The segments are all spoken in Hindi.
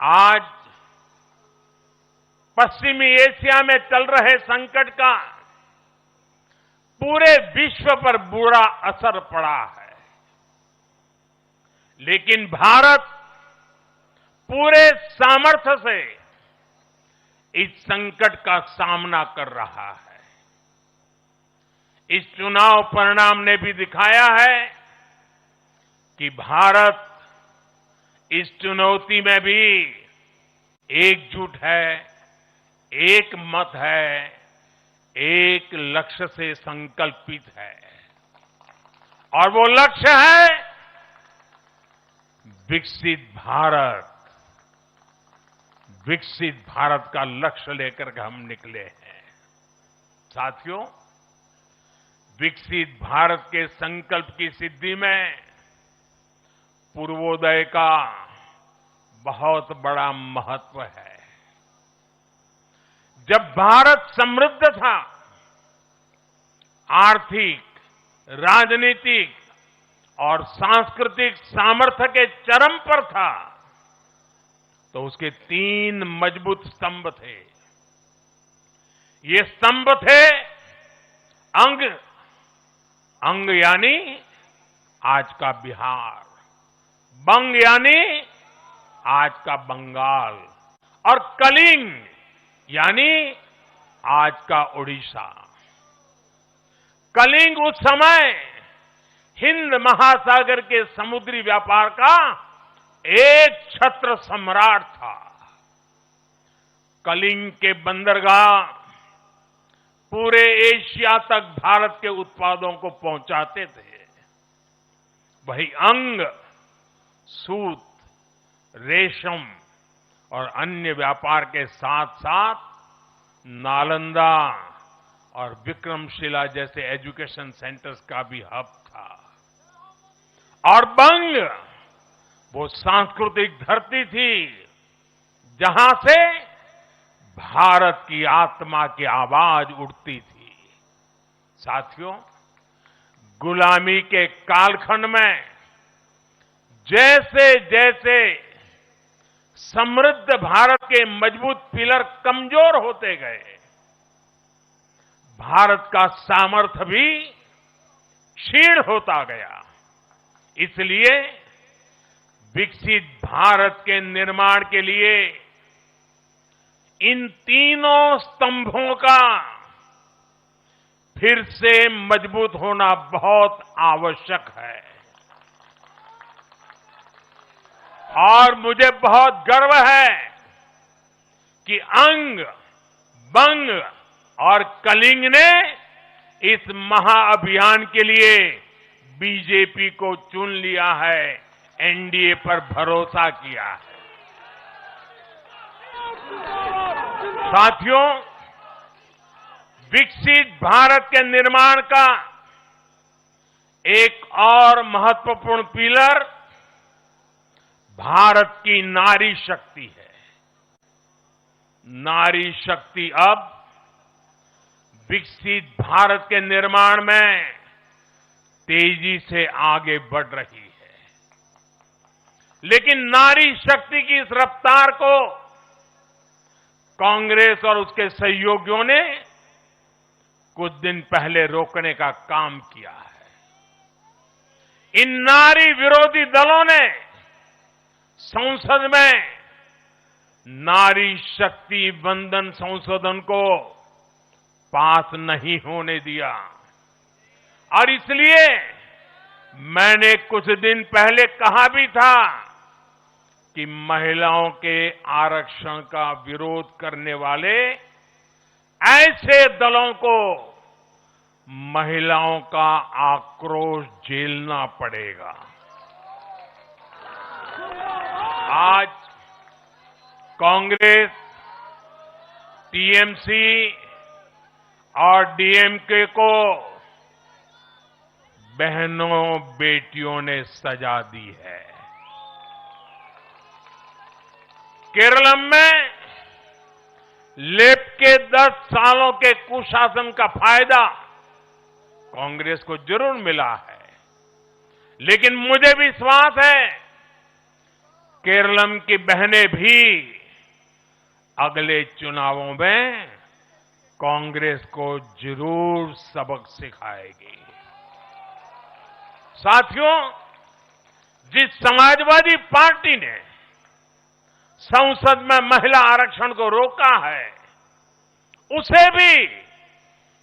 आज पश्चिमी एशिया में चल रहे संकट का पूरे विश्व पर बुरा असर पड़ा है, लेकिन भारत पूरे सामर्थ्य से इस संकट का सामना कर रहा है। इस चुनाव परिणाम ने भी दिखाया है कि भारत इस चुनौती में भी एकजुट है, एक मत है, एक लक्ष्य से संकल्पित है और वो लक्ष्य है विकसित भारत। विकसित भारत का लक्ष्य लेकर के हम निकले हैं। साथियों, विकसित भारत के संकल्प की सिद्धि में पूर्वोदय का बहुत बड़ा महत्व है। जब भारत समृद्ध था, आर्थिक, राजनीतिक और सांस्कृतिक सामर्थ्य के चरम पर था, तो उसके 3 मजबूत स्तंभ थे। ये स्तंभ थे अंग, अंग यानी आज का बिहार, बंग यानी आज का बंगाल और कलिंग यानी आज का ओडिशा। कलिंग उस समय हिंद महासागर के समुद्री व्यापार का एक छत्र सम्राट था। कलिंग के बंदरगाह पूरे एशिया तक भारत के उत्पादों को पहुंचाते थे। वही अंग सूत, रेशम और अन्य व्यापार के साथ साथ नालंदा और विक्रमशिला जैसे एजुकेशन सेंटर्स का भी हब था। और बंग वो सांस्कृतिक धरती थी जहां से भारत की आत्मा की आवाज उठती थी। साथियों, गुलामी के कालखंड में जैसे जैसे समृद्ध भारत के मजबूत पिलर कमजोर होते गए, भारत का सामर्थ्य भी क्षीण होता गया। इसलिए विकसित भारत के निर्माण के लिए इन तीनों स्तंभों का फिर से मजबूत होना बहुत आवश्यक है। और मुझे बहुत गर्व है कि अंग, बंग और कलिंग ने इस महाअभियान के लिए बीजेपी को चुन लिया है, एनडीए पर भरोसा किया है। साथियों, विकसित भारत के निर्माण का एक और महत्वपूर्ण पिलर भारत की नारी शक्ति है। नारी शक्ति अब विकसित भारत के निर्माण में तेजी से आगे बढ़ रही है। लेकिन नारी शक्ति की इस रफ्तार को कांग्रेस और उसके सहयोगियों ने कुछ दिन पहले रोकने का काम किया है। इन नारी विरोधी दलों ने संसद में नारी शक्ति वंदन संशोधन को पास नहीं होने दिया और इसलिए मैंने कुछ दिन पहले कहा भी था कि महिलाओं के आरक्षण का विरोध करने वाले ऐसे दलों को महिलाओं का आक्रोश झेलना पड़ेगा। आज कांग्रेस, टीएमसी और डीएमके को बहनों बेटियों ने सजा दी है। केरलम में लेफ्ट के 10 सालों के कुशासन का फायदा कांग्रेस को जरूर मिला है, लेकिन मुझे विश्वास है केरलम की बहनें भी अगले चुनावों में कांग्रेस को जरूर सबक सिखाएगी। साथियों, जिस समाजवादी पार्टी ने संसद में महिला आरक्षण को रोका है, उसे भी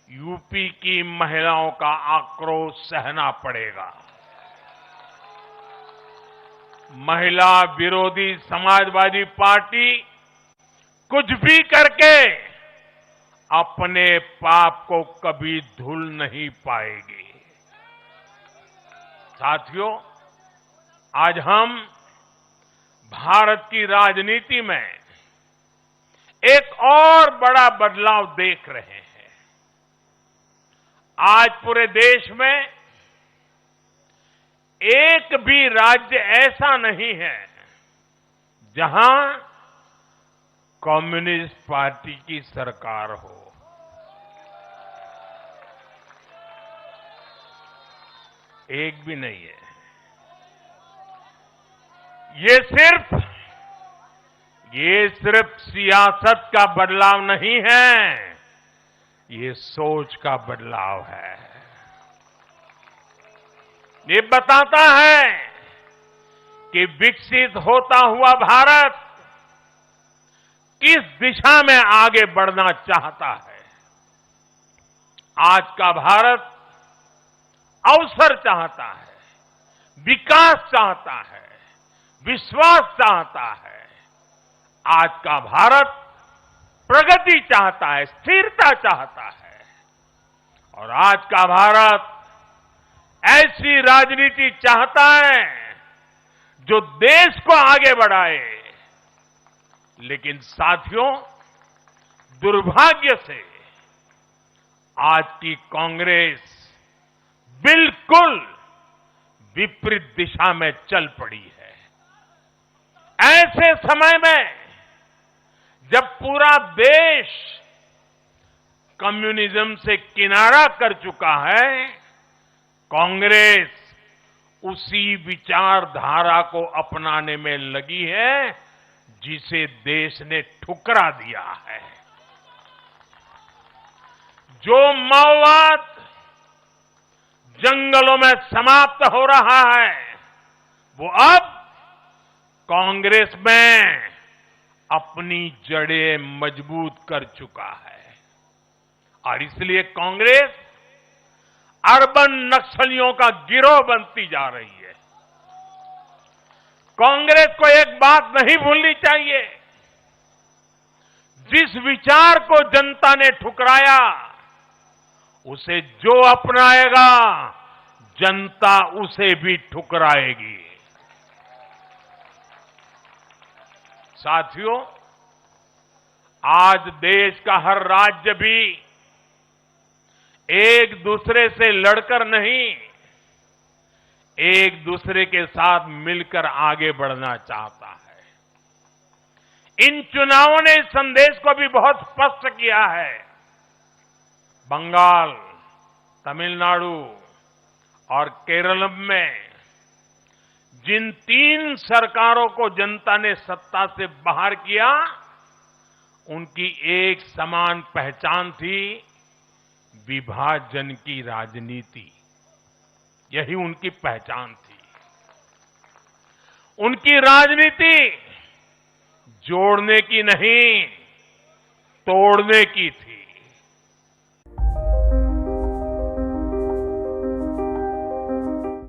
यूपी की महिलाओं का आक्रोश सहना पड़ेगा। महिला विरोधी समाजवादी पार्टी कुछ भी करके अपने पाप को कभी धुल नहीं पाएगी। साथियों, आज हम भारत की राजनीति में एक और बड़ा बदलाव देख रहे हैं। आज पूरे देश में एक भी राज्य ऐसा नहीं है जहां कम्युनिस्ट पार्टी की सरकार हो। एक भी नहीं है। ये सिर्फ सियासत का बदलाव नहीं है, ये सोच का बदलाव है। ये बताता है कि विकसित होता हुआ भारत किस दिशा में आगे बढ़ना चाहता है। आज का भारत अवसर चाहता है, विकास चाहता है, विश्वास चाहता है। आज का भारत प्रगति चाहता है, स्थिरता चाहता है। और आज का भारत ऐसी राजनीति चाहता है जो देश को आगे बढ़ाए। लेकिन साथियों, दुर्भाग्य से आज की कांग्रेस बिल्कुल विपरीत दिशा में चल पड़ी है। ऐसे समय में जब पूरा देश कम्युनिज्म से किनारा कर चुका है, कांग्रेस उसी विचारधारा को अपनाने में लगी है जिसे देश ने ठुकरा दिया है। जो माओवाद जंगलों में समाप्त हो रहा है, वो अब कांग्रेस में अपनी जड़ें मजबूत कर चुका है। और इसलिए कांग्रेस अर्बन नक्सलियों का गिरोह बनती जा रही है। कांग्रेस को एक बात नहीं भूलनी चाहिए, जिस विचार को जनता ने ठुकराया, उसे जो अपनाएगा जनता उसे भी ठुकराएगी। साथियों, आज देश का हर राज्य भी एक दूसरे से लड़कर नहीं, एक दूसरे के साथ मिलकर आगे बढ़ना चाहता है। इन चुनावों ने इस संदेश को भी बहुत स्पष्ट किया है। बंगाल, तमिलनाडु और केरल में जिन 3 सरकारों को जनता ने सत्ता से बाहर किया, उनकी एक समान पहचान थी, विभाजन की राजनीति। यही उनकी पहचान थी। उनकी राजनीति जोड़ने की नहीं, तोड़ने की थी।